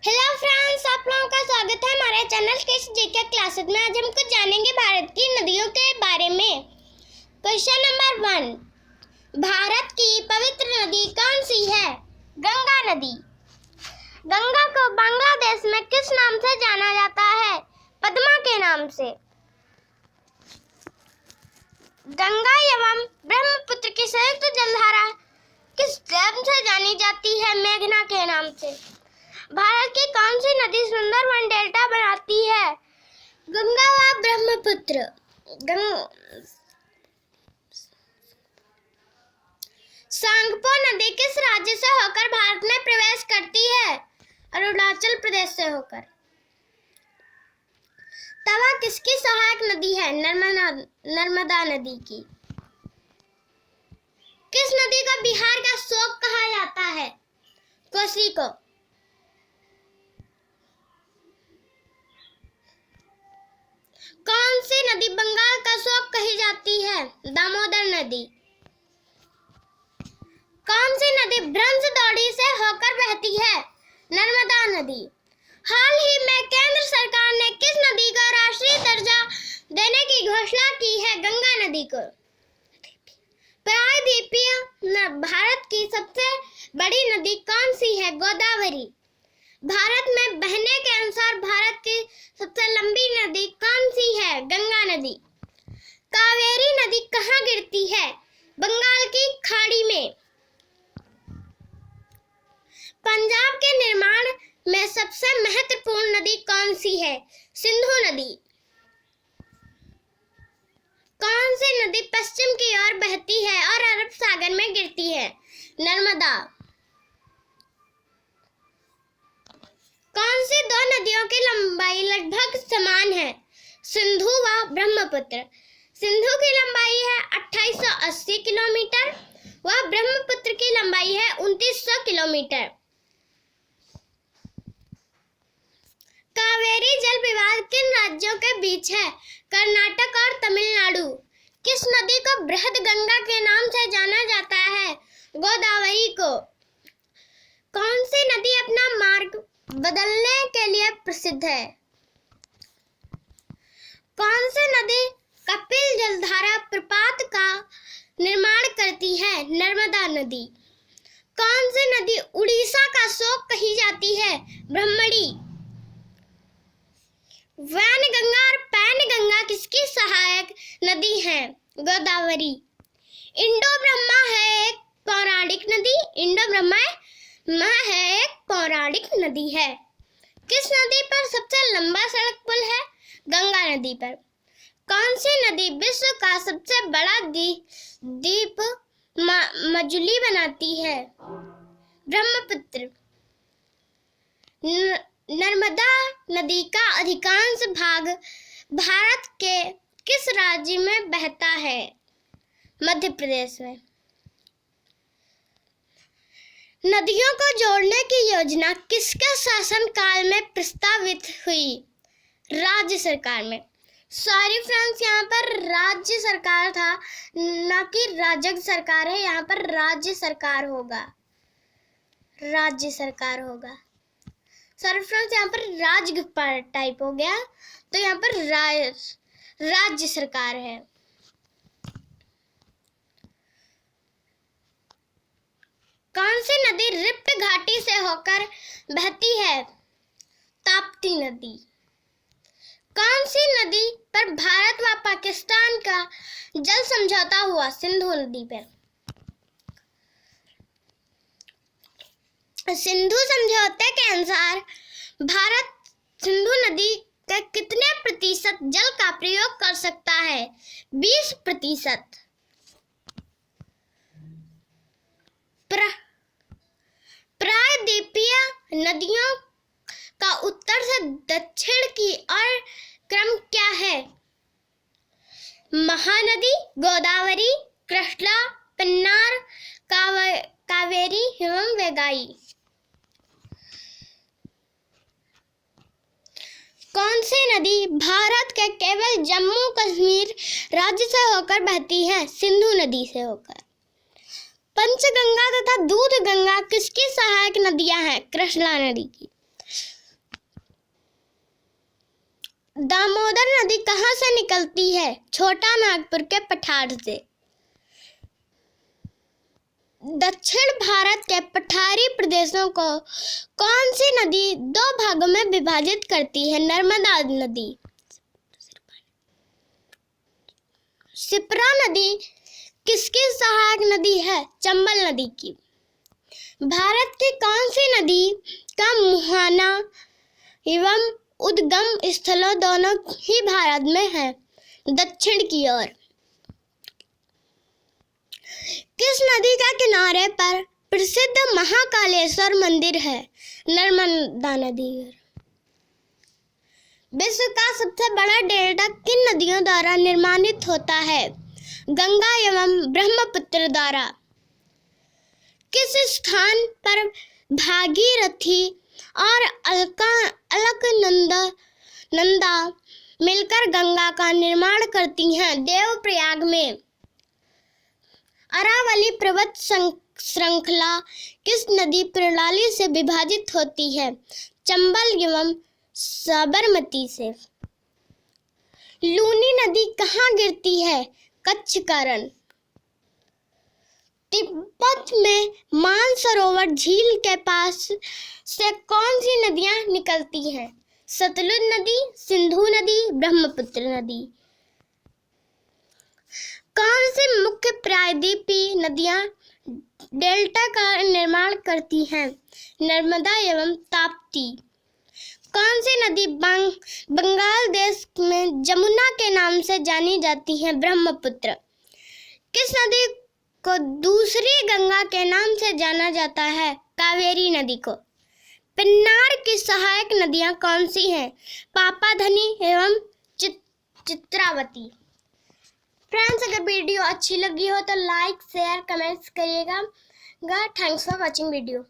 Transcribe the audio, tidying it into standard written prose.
Hello friends, आप लोगों का स्वागत है हमारे चैनल किड्स जीके क्लासेस में। आज हम कुछ जानेंगे भारत की नदियों के बारे में। क्वेश्चन नंबर 1, भारत की पवित्र नदी कौन सी है? गंगा नदी। गंगा को बांग्लादेश में किस नाम से जाना जाता है? पद्मा के नाम से। गंगा एवं ब्रह्मपुत्र की संयुक्त जलधारा किस नाम से जानी जाती है? मेघना के नाम से। भारत की कौन सी नदी सुंदरबन डेल्टा बनाती है? गंगा व ब्रह्मपुत्र। सांगपो नदी किस राज्य से होकर भारत में प्रवेश करती है? अरुणाचल प्रदेश से होकर। तवा किसकी सहायक नदी है? नर्मदा नदी की। किस नदी को बिहार का शोक कहा जाता है? कोसी को। कौन सी नदी बंगाल का शोक कही जाती है? दामोदर नदी। कौन सी नदी भ्रंशदौड़ी से होकर बहती है? नर्मदा नदी। हाल ही में केंद्र सरकार ने किस नदी को राष्ट्रीय दर्जा देने की घोषणा की है? गंगा नदी को। प्रायद्वीपीय भारत की सबसे बड़ी नदी कौन सी है? गोदावरी। भारत में बहने के अनुसार भारत की सबसे लंबी नदी कौन सी है? गंगा नदी। कावेरी नदी कहाँ गिरती है? बंगाल की खाड़ी में। पंजाब के निर्माण में सबसे महत्वपूर्ण नदी कौन सी है? सिंधु नदी। कौन सी नदी पश्चिम की ओर बहती है और अरब सागर में गिरती है? नर्मदा। कौन सी दो नदियों की लंबाई लगभग समान है? सिंधु व ब्रह्मपुत्र। सिंधु की लंबाई है 2880 किलोमीटर व ब्रह्मपुत्र की लंबाई है 2900 किलोमीटर। कावेरी जल विवाद किन राज्यों के बीच है? कर्नाटक और तमिलनाडु। किस नदी को बृहद गंगा के नाम से जाना जाता है? गोदावरी को। कौन सी नदी अपना मार्ग बदलने के लिए प्रसिद्ध है? कौन सी नदी कपिल जलधारा प्रपात का निर्माण करती है? नर्मदा नदी। कौन सी नदी उड़ीसा का शोक कही जाती है? ब्रह्मणी। वैनगंगा और पैनगंगा किसकी सहायक नदी है? गोदावरी। इंडो ब्रह्मा है एक पौराणिक नदी। इंडो ब्रह्मा है एक पौराणिक नदी है। किस नदी पर सबसे लंबा सड़क पुल है? गंगा नदी पर। कौन सी नदी विश्व का सबसे बड़ा द्वीप मजुली बनाती है? ब्रह्मपुत्र। नर्मदा नदी का अधिकांश भाग भारत के किस राज्य में बहता है? मध्य प्रदेश में। नदियों को जोड़ने की योजना किसके शासनकाल में प्रस्तावित हुई? राज्य सरकार में। सॉरी फ्रेंड्स, यहाँ पर राज्य सरकार था, ना कि राजग सरकार है। यहाँ पर राज्य सरकार होगा। राज्य सरकार होगा। सॉरी फ्रेंड्स, यहाँ पर राज टाइप हो गया, तो यहाँ पर राज्य सरकार है। कौन सी नदी रिफ्ट घाटी से होकर बहती है? ताप्ती नदी। कौन सी नदी पर भारत व पाकिस्तान का जल समझौता हुआ? सिंधु नदी पर। सिंधु समझौते के अनुसार भारत सिंधु नदी का कितने प्रतिशत जल का प्रयोग कर सकता है? 20%। प्रायद्वीपीय नदियों का उत्तर से दक्षिण की ओर क्रम क्या है? महानदी, गोदावरी, कृष्णा, पेन्नार, कावेरी एवं वेगाई। कौन सी नदी भारत के केवल जम्मू कश्मीर राज्य से होकर बहती है? सिंधु नदी से होकर। पंचगंगा तथा दूध गंगा किसकी सहायक नदियां हैं? कृष्णा नदी की। दामोदर नदी कहाँ से निकलती है? छोटा नागपुर के पठार से। दक्षिण भारत के पठारी प्रदेशों को कौन सी नदी दो भागों में विभाजित करती है? नर्मदा नदी। शिप्रा नदी किसकी सहायक नदी है? चंबल नदी की। भारत की कौन सी नदी का मुहाना एवं उद्गम स्थलों दोनों ही भारत में है? दक्षिण की ओर। किस नदी का किनारे पर प्रसिद्ध महाकालेश्वर मंदिर है? नर्मदा नदी। विश्व का सबसे बड़ा डेल्टा किन नदियों द्वारा निर्माणित होता है? गंगा एवं ब्रह्मपुत्र द्वारा। किस स्थान पर भागीरथी और अलकनंदा मिलकर गंगा का निर्माण करती हैं? देवप्रयाग में। अरावली पर्वत श्रृंखला किस नदी प्रणाली से विभाजित होती है? चंबल एवं साबरमती से। लूनी नदी कहाँ गिरती है? कच्छ का रण। तिब्बत में मानसरोवर झील के पास से कौन सी नदियां निकलती हैं? सतलुज नदी, सिंधु नदी, ब्रह्मपुत्र नदी। कौन सी मुख्य प्रायद्वीपीय नदियां डेल्टा का निर्माण करती हैं? नर्मदा एवं ताप्ती। कौन सी नदी बंगाल देश में जमुना के नाम से जानी जाती है? ब्रह्मपुत्र। किस नदी को दूसरी गंगा के नाम से जाना जाता है? कावेरी नदी को। पिन्नार की सहायक नदियां कौन सी हैं? पापाधनी एवं चित्रावती। फ्रेंड्स, अगर वीडियो अच्छी लगी हो तो लाइक शेयर कमेंट्स करिएगा। Thanks for watching video.